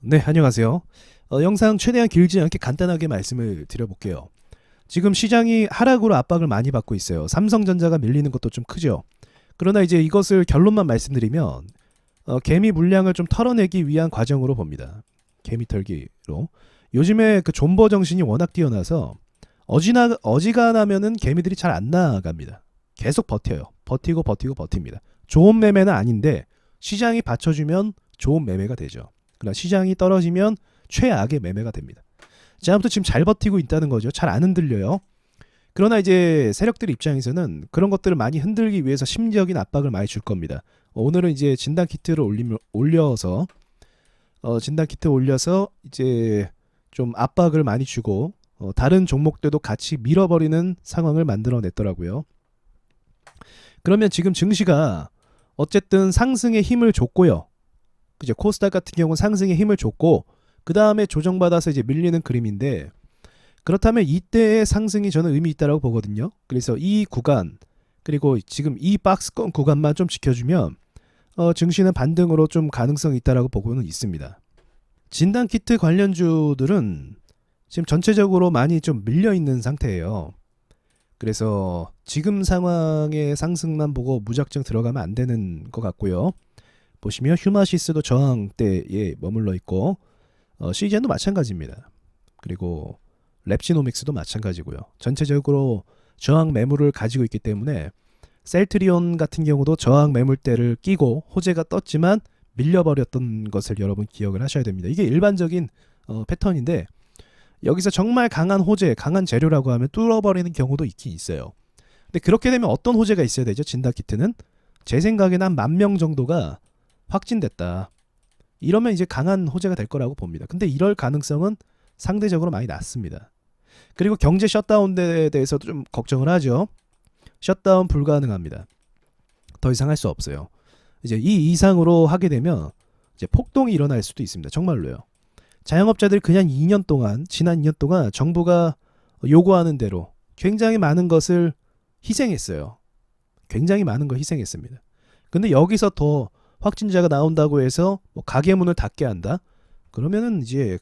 네, 안녕하세요. 영상 최대한 길지 않게 간단하게 말씀을 드려볼게요. 지금 시장이 하락으로 압박을 많이 받고 있어요. 삼성전자가 밀리는 것도 좀 크죠. 그러나 이제 이것을 결론만 말씀드리면 개미 물량을 좀 털어내기 위한 과정으로 봅니다. 개미 털기로. 요즘에 그 존버 정신이 워낙 뛰어나서 어지간하면은 개미들이 잘 안 나갑니다. 계속 버텨요. 버티고 버티고 버팁니다. 좋은 매매는 아닌데 시장이 받쳐주면 좋은 매매가 되죠. 그러나 시장이 떨어지면 최악의 매매가 됩니다. 자, 아무튼 지금 잘 버티고 있다는 거죠. 잘 안 흔들려요. 그러나 이제 세력들 입장에서는 그런 것들을 많이 흔들기 위해서 심리적인 압박을 많이 줄 겁니다. 오늘은 이제 진단 키트를 올려서 진단 키트 올려서 이제 좀 압박을 많이 주고 다른 종목들도 같이 밀어버리는 상황을 만들어냈더라고요. 그러면 지금 증시가 어쨌든 상승의 힘을 줬고요. 그죠? 코스닥 같은 경우는 상승의 힘을 줬고 그 다음에 조정받아서 이제 밀리는 그림인데, 그렇다면 이때의 상승이 저는 의미 있다라고 보거든요. 그래서 이 구간 그리고 지금 이 박스권 구간만 좀 지켜주면 증시는 반등으로 좀 가능성이 있다라고 보고는 있습니다. 진단 키트 관련주들은 지금 전체적으로 많이 좀 밀려 있는 상태예요. 그래서 지금 상황의 상승만 보고 무작정 들어가면 안 되는 것 같고요. 보시면 휴마시스도 저항대에 머물러 있고 시젠도 마찬가지입니다. 그리고 랩시노믹스도 마찬가지고요. 전체적으로 저항 매물을 가지고 있기 때문에 셀트리온 같은 경우도 저항 매물대를 끼고 호재가 떴지만 밀려버렸던 것을 여러분 기억을 하셔야 됩니다. 이게 일반적인 패턴인데, 여기서 정말 강한 호재, 강한 재료라고 하면 뚫어버리는 경우도 있긴 있어요. 근데 그렇게 되면 어떤 호재가 있어야 되죠? 진다키트는 제 생각에는 한 10,000명 정도가 확진됐다. 이러면 이제 강한 호재가 될 거라고 봅니다. 근데 이럴 가능성은 상대적으로 많이 낮습니다. 그리고 경제 셧다운에 대해서도 좀 걱정을 하죠. 셧다운 불가능합니다. 더 이상 할 수 없어요. 이제 이 이상으로 하게 되면 이제 폭동이 일어날 수도 있습니다. 정말로요. 자영업자들이 그냥 지난 2년 동안 정부가 요구하는 대로 굉장히 많은 것을 희생했어요. 굉장히 많은 걸 희생했습니다. 근데 여기서 더 확진자가 나온다고 해서 뭐 가게 문을 닫게 한다? 그러면은 이제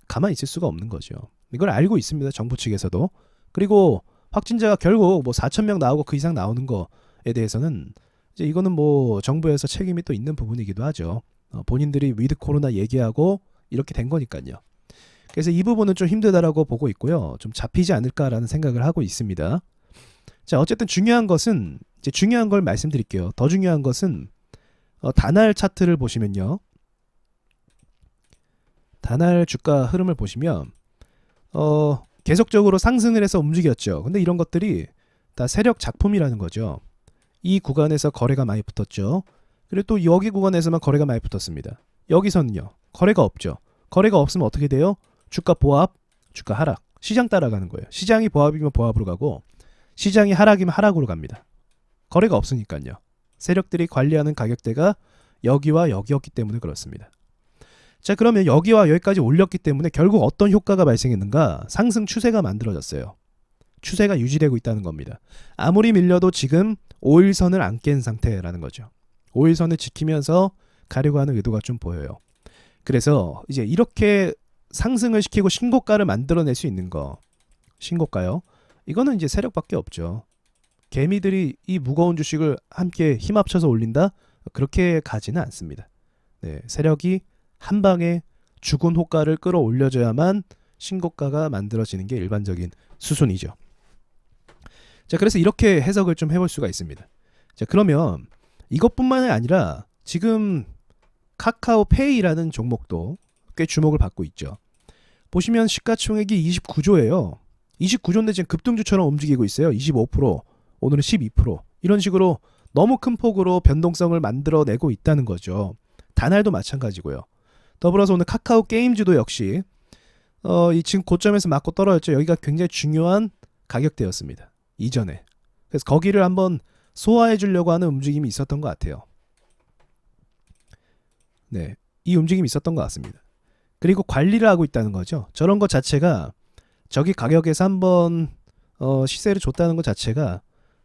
가만히 있을 수가 없는 거죠. 이걸 알고 있습니다. 정부 측에서도. 그리고 확진자가 결국 뭐 4,000명 나오고 그 이상 나오는 거에 대해서는 이제 이거는 뭐 정부에서 책임이 또 있는 부분이기도 하죠. 본인들이 위드 코로나 얘기하고 이렇게 된 거니까요. 그래서 이 부분은 좀 힘들다라고 보고 있고요. 좀 잡히지 않을까라는 생각을 하고 있습니다. 자, 어쨌든 중요한 것은 이제 중요한 걸 말씀드릴게요. 더 중요한 것은 단알 차트를 보시면요. 단알 주가 흐름을 보시면 계속적으로 상승을 해서 움직였죠. 근데 이런 것들이 다 세력 작품이라는 거죠. 이 구간에서 거래가 많이 붙었죠. 그리고 또 여기 구간에서만 거래가 많이 붙었습니다. 여기서는요. 거래가 없죠. 거래가 없으면 어떻게 돼요? 주가 보합, 주가 하락. 시장 따라가는 거예요. 시장이 보합이면 보합으로 가고 시장이 하락이면 하락으로 갑니다. 거래가 없으니까요. 세력들이 관리하는 가격대가 여기와 여기였기 때문에 그렇습니다. 자, 그러면 여기와 여기까지 올렸기 때문에 결국 어떤 효과가 발생했는가? 상승 추세가 만들어졌어요. 추세가 유지되고 있다는 겁니다. 아무리 밀려도 지금 5일선을 안 깬 상태라는 거죠. 5일선을 지키면서 가려고 하는 의도가 좀 보여요. 그래서 이제 이렇게 상승을 시키고 신고가를 만들어낼 수 있는 거, 신고가요. 이거는 이제 세력밖에 없죠. 개미들이 이 무거운 주식을 함께 힘 합쳐서 올린다? 그렇게 가지는 않습니다. 네, 세력이 한 방에 죽은 호가를 끌어올려줘야만 신고가가 만들어지는 게 일반적인 수순이죠. 자, 그래서 이렇게 해석을 좀 해볼 수가 있습니다. 자, 그러면 이것뿐만이 아니라 지금 카카오페이라는 종목도 꽤 주목을 받고 있죠. 보시면 시가총액이 29조예요. 29조인데 지금 급등주처럼 움직이고 있어요. 25%, 오늘은 12%. 이런 식으로 너무 큰 폭으로 변동성을 만들어내고 있다는 거죠. 단알도 마찬가지고요. 더불어서 오늘 카카오 게임즈도 역시 이 지금 고점에서 맞고 떨어졌죠. 여기가 굉장히 중요한 가격대였습니다. 이전에. 그래서 거기를 한번 소화해 주려고 하는 움직임이 있었던 것 같아요. 네, 이 움직임이 있었던 것 같습니다. 그리고 관리를 하고 있다는 거죠. 저런 것 자체가 저기 가격에서 한번 시세를 줬다는 것 자체가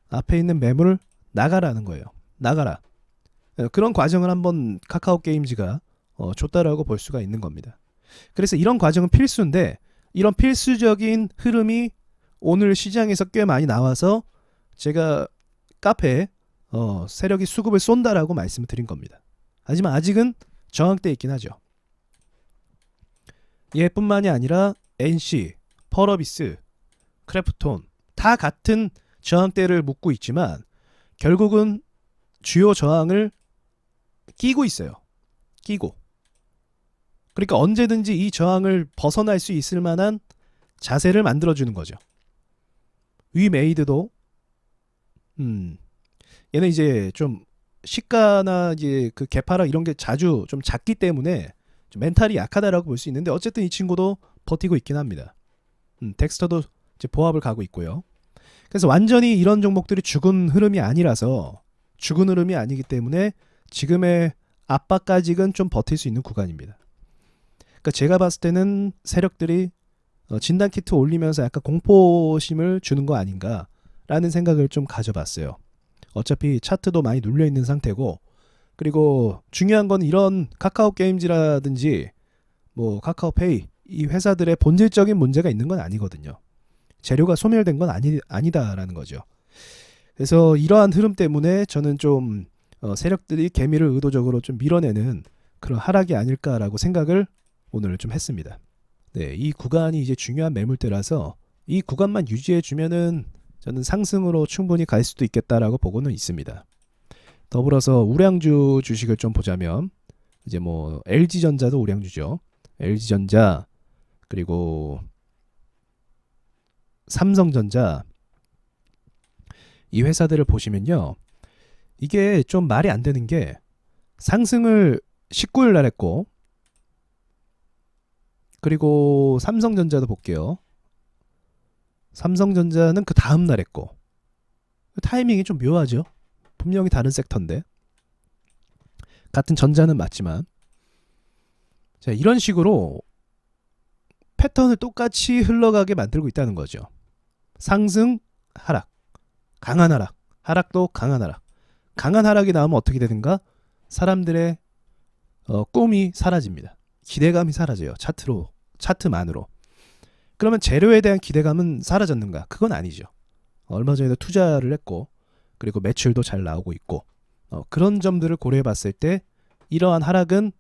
앞에 있는 매물을 나가라는 거예요. 나가라. 그런 과정을 한번 카카오 게임즈가 줬다라고 볼 수가 있는 겁니다. 그래서 이런 과정은 필수인데 이런 필수적인 흐름이 오늘 시장에서 꽤 많이 나와서 제가 카페에 세력이 수급을 쏜다라고 말씀을 드린 겁니다. 하지만 아직은 저항대에 있긴 하죠. 얘뿐만이 아니라 NC, 펄어비스, 크래프톤 다 같은 저항대를 묶고 있지만 결국은 주요 저항을 끼고 있어요. 끼고. 그러니까 언제든지 이 저항을 벗어날 수 있을 만한 자세를 만들어주는 거죠. 위메이드도 얘는 이제 좀 시가나 이제 그 개파락 이런 게 자주 좀 작기 때문에 좀 멘탈이 약하다라고 볼 수 있는데 어쨌든 이 친구도 버티고 있긴 합니다. 덱스터도 이제 보합을 가고 있고요. 그래서 완전히 이런 종목들이 죽은 흐름이 아니라서 죽은 흐름이 아니기 때문에 지금의 압박까지는 좀 버틸 수 있는 구간입니다. 그러니까 제가 봤을 때는 세력들이 진단 키트 올리면서 약간 공포심을 주는 거 아닌가라는 생각을 좀 가져봤어요. 어차피 차트도 많이 눌려 있는 상태고 그리고 중요한 건 이런 카카오 게임즈라든지 뭐 카카오페이 이 회사들의 본질적인 문제가 있는 건 아니거든요. 재료가 소멸된 건 아니다라는 거죠. 그래서 이러한 흐름 때문에 저는 좀 세력들이 개미를 의도적으로 좀 밀어내는 그런 하락이 아닐까라고 생각을 오늘 좀 했습니다. 네, 이 구간이 이제 중요한 매물대라서 이 구간만 유지해 주면은 저는 상승으로 충분히 갈 수도 있겠다라고 보고는 있습니다. 더불어서 우량주 주식을 좀 보자면 이제 뭐 LG전자도 우량주죠. LG전자 그리고 삼성전자 이 회사들을 보시면요. 이게 좀 말이 안 되는 게 상승을 19일 날 했고 그리고 삼성전자도 볼게요. 삼성전자는 그 다음 날 했고 타이밍이 좀 묘하죠. 분명히 다른 섹터인데 같은 전자는 맞지만 자, 이런 식으로 패턴을 똑같이 흘러가게 만들고 있다는 거죠. 상승, 하락, 강한 하락, 하락도 강한 하락. 강한 하락이 나오면 어떻게 되는가? 사람들의 꿈이 사라집니다. 기대감이 사라져요. 차트만으로. 그러면 재료에 대한 기대감은 사라졌는가? 그건 아니죠. 얼마 전에도 투자를 했고 그리고 매출도 잘 나오고 있고 그런 점들을 고려해 봤을 때 이러한 하락은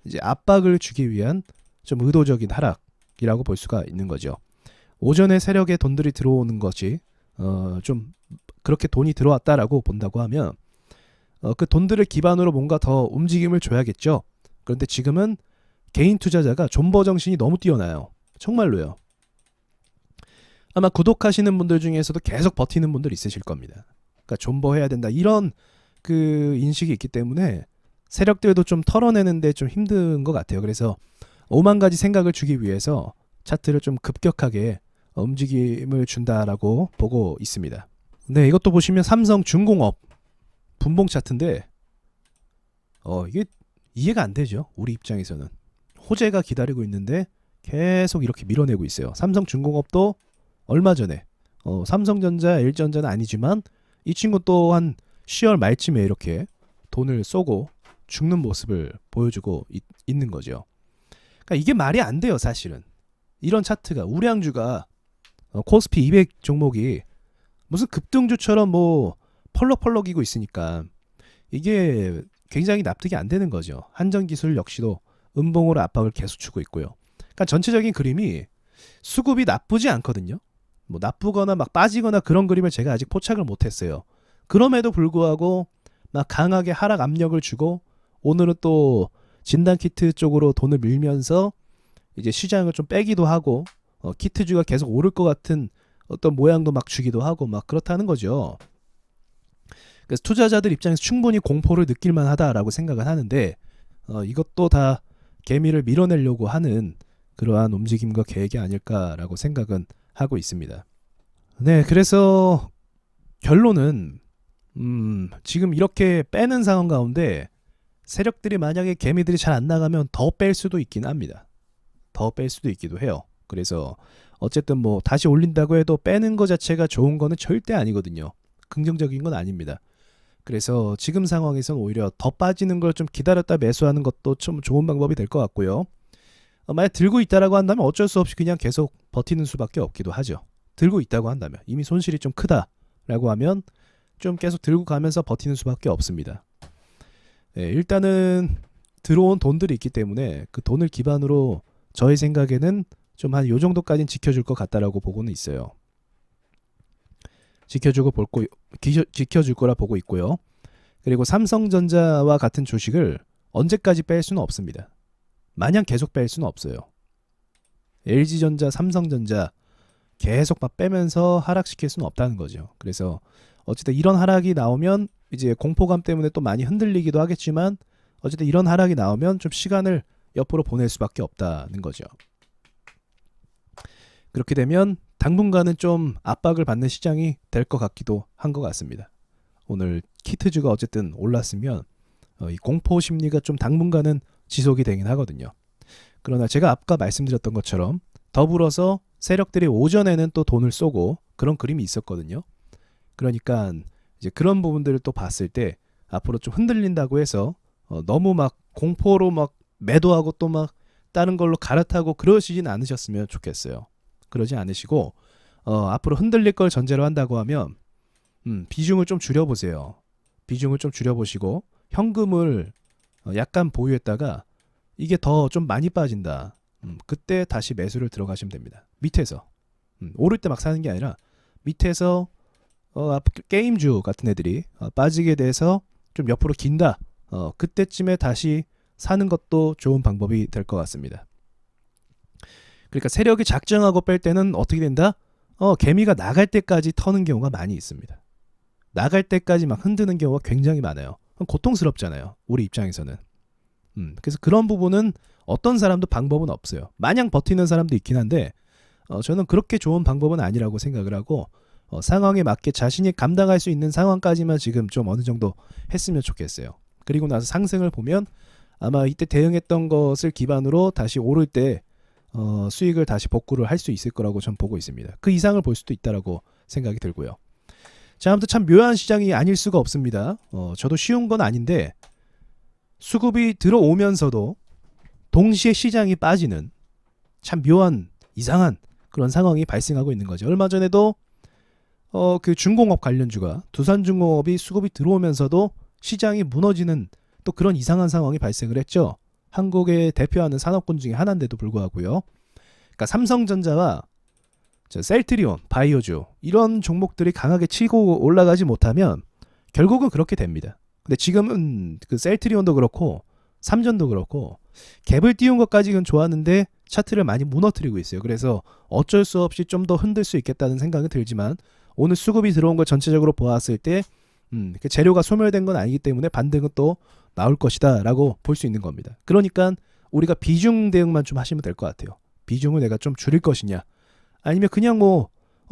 이제 압박을 주기 위한 좀 의도적인 하락이라고 볼 수가 있는 거죠. 오전에 세력에 돈들이 들어오는 것이 좀 그렇게 돈이 들어왔다라고 본다고 하면 그 돈들을 기반으로 뭔가 더 움직임을 줘야겠죠. 그런데 지금은 개인 투자자가 존버 정신이 너무 뛰어나요. 정말로요. 아마 구독하시는 분들 중에서도 계속 버티는 분들 있으실 겁니다. 그러니까 존버해야 된다 이런 그 인식이 있기 때문에 세력들도 좀 털어내는데 좀 힘든 것 같아요. 그래서 5만 가지 생각을 주기 위해서 차트를 좀 급격하게 움직임을 준다라고 보고 있습니다. 네, 이것도 보시면 삼성중공업 분봉 차트인데 이게 이해가 안 되죠. 우리 입장에서는 호재가 기다리고 있는데 계속 이렇게 밀어내고 있어요. 삼성중공업도 얼마 전에 삼성전자, LG전자는 아니지만 이 친구 또한 10월 말쯤에 이렇게 돈을 쏘고 죽는 모습을 보여주고 있는 거죠. 그러니까 이게 말이 안 돼요, 사실은. 이런 차트가 우량주가 코스피 200 종목이 무슨 급등주처럼 뭐 펄럭펄럭이고 있으니까 이게 굉장히 납득이 안 되는 거죠. 한전기술 역시도 음봉으로 압박을 계속 주고 있고요. 그러니까 전체적인 그림이 수급이 나쁘지 않거든요. 뭐 나쁘거나 막 빠지거나 그런 그림을 제가 아직 포착을 못했어요. 그럼에도 불구하고 막 강하게 하락 압력을 주고 오늘은 또 진단키트 쪽으로 돈을 밀면서 이제 시장을 좀 빼기도 하고 키트주가 계속 오를 것 같은 어떤 모양도 막 주기도 하고 막 그렇다는 거죠. 그래서 투자자들 입장에서 충분히 공포를 느낄 만하다라고 생각을 하는데 이것도 다 개미를 밀어내려고 하는 그러한 움직임과 계획이 아닐까라고 생각은 하고 있습니다. 네, 그래서 결론은 지금 이렇게 빼는 상황 가운데 세력들이 만약에 개미들이 잘 안 나가면 더 뺄 수도 있긴 합니다. 더 뺄 수도 있기도 해요. 그래서 어쨌든 뭐 다시 올린다고 해도 빼는 거 자체가 좋은 거는 절대 아니거든요. 긍정적인 건 아닙니다. 그래서 지금 상황에서는 오히려 더 빠지는 걸 좀 기다렸다 매수하는 것도 좀 좋은 방법이 될 것 같고요. 만약 들고 있다라고 한다면 어쩔 수 없이 그냥 계속 버티는 수밖에 없기도 하죠. 들고 있다고 한다면 이미 손실이 좀 크다라고 하면 좀 계속 들고 가면서 버티는 수밖에 없습니다. 일단은 들어온 돈들이 있기 때문에 그 돈을 기반으로 저의 생각에는 좀 한 요 정도까지는 지켜줄 것 같다라고 보고는 있어요. 지켜줄 거라 보고 있고요. 그리고 삼성전자와 같은 주식을 언제까지 뺄 수는 없습니다. 마냥 계속 뺄 수는 없어요. LG전자, 삼성전자 계속 막 빼면서 하락시킬 수는 없다는 거죠. 그래서 어쨌든 이런 하락이 나오면 이제 공포감 때문에 또 많이 흔들리기도 하겠지만 어쨌든 이런 하락이 나오면 좀 시간을 옆으로 보낼 수밖에 없다는 거죠. 그렇게 되면 당분간은 좀 압박을 받는 시장이 될 것 같기도 한 것 같습니다. 오늘 키트주가 어쨌든 올랐으면 이 공포 심리가 좀 당분간은 지속이 되긴 하거든요. 그러나 제가 아까 말씀드렸던 것처럼 더불어서 세력들이 오전에는 또 돈을 쏘고 그런 그림이 있었거든요. 그러니까 이제 그런 부분들을 또 봤을 때 앞으로 좀 흔들린다고 해서 너무 막 공포로 막 매도하고 또 막 다른 걸로 갈아타고 그러시진 않으셨으면 좋겠어요. 그러지 않으시고 앞으로 흔들릴 걸 전제로 한다고 하면 비중을 좀 줄여보세요. 비중을 좀 줄여보시고 현금을 약간 보유했다가 이게 더 좀 많이 빠진다. 그때 다시 매수를 들어가시면 됩니다. 밑에서 오를 때 막 사는 게 아니라 밑에서 게임주 같은 애들이 빠지게 돼서 좀 옆으로 긴다. 그때쯤에 다시 사는 것도 좋은 방법이 될 것 같습니다. 그러니까 세력이 작정하고 뺄 때는 어떻게 된다? 개미가 나갈 때까지 터는 경우가 많이 있습니다. 나갈 때까지 막 흔드는 경우가 굉장히 많아요. 고통스럽잖아요. 우리 입장에서는. 그래서 그런 부분은 어떤 사람도 방법은 없어요. 마냥 버티는 사람도 있긴 한데 저는 그렇게 좋은 방법은 아니라고 생각을 하고 상황에 맞게 자신이 감당할 수 있는 상황까지만 지금 좀 어느 정도 했으면 좋겠어요. 그리고 나서 상승을 보면 아마 이때 대응했던 것을 기반으로 다시 오를 때 수익을 다시 복구를 할 수 있을 거라고 전 보고 있습니다. 그 이상을 볼 수도 있다라고 생각이 들고요. 자, 아무튼 참 묘한 시장이 아닐 수가 없습니다. 저도 쉬운 건 아닌데 수급이 들어오면서도 동시에 시장이 빠지는 참 묘한 이상한 그런 상황이 발생하고 있는 거죠. 얼마 전에도 그 중공업 관련주가 두산중공업이 수급이 들어오면서도 시장이 무너지는 또 그런 이상한 상황이 발생을 했죠. 한국의 대표하는 산업군 중에 하나인데도 불구하고요. 그러니까 삼성전자와 셀트리온, 바이오주 이런 종목들이 강하게 치고 올라가지 못하면 결국은 그렇게 됩니다. 근데 지금은 그 셀트리온도 그렇고 삼전도 그렇고 갭을 띄운 것까지는 좋았는데 차트를 많이 무너뜨리고 있어요. 그래서 어쩔 수 없이 좀 더 흔들 수 있겠다는 생각이 들지만 오늘 수급이 들어온 걸 전체적으로 보았을 때 재료가 소멸된 건 아니기 때문에 반등은 또 나올 것이다 라고 볼 수 있는 겁니다. 그러니까 우리가 비중 대응만 좀 하시면 될 것 같아요. 비중을 내가 좀 줄일 것이냐 아니면 그냥 뭐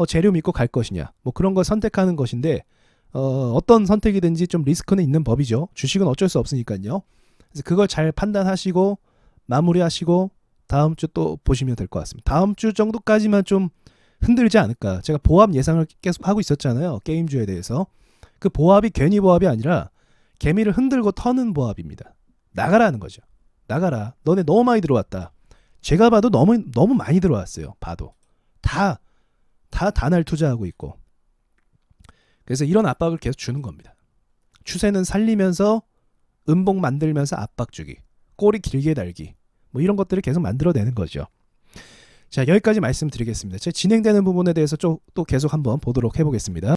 재료 믿고 갈 것이냐 뭐 그런 걸 선택하는 것인데 어떤 선택이든지 좀 리스크는 있는 법이죠. 주식은 어쩔 수 없으니까요. 그래서 그걸 잘 판단하시고 마무리하시고 다음 주 또 보시면 될 것 같습니다. 다음 주 정도까지만 좀 흔들지 않을까. 제가 보합 예상을 계속 하고 있었잖아요. 게임주에 대해서. 그 보합이 괜히 보합이 아니라 개미를 흔들고 터는 보합입니다. 나가라는 거죠. 나가라. 너네 너무 많이 들어왔다. 제가 봐도 너무 많이 들어왔어요. 봐도. 다 단알 투자하고 있고. 그래서 이런 압박을 계속 주는 겁니다. 추세는 살리면서 음봉 만들면서 압박 주기. 꼬리 길게 달기. 뭐 이런 것들을 계속 만들어내는 거죠. 자, 여기까지 말씀드리겠습니다. 제 진행되는 부분에 대해서 또 계속 한번 보도록 해보겠습니다.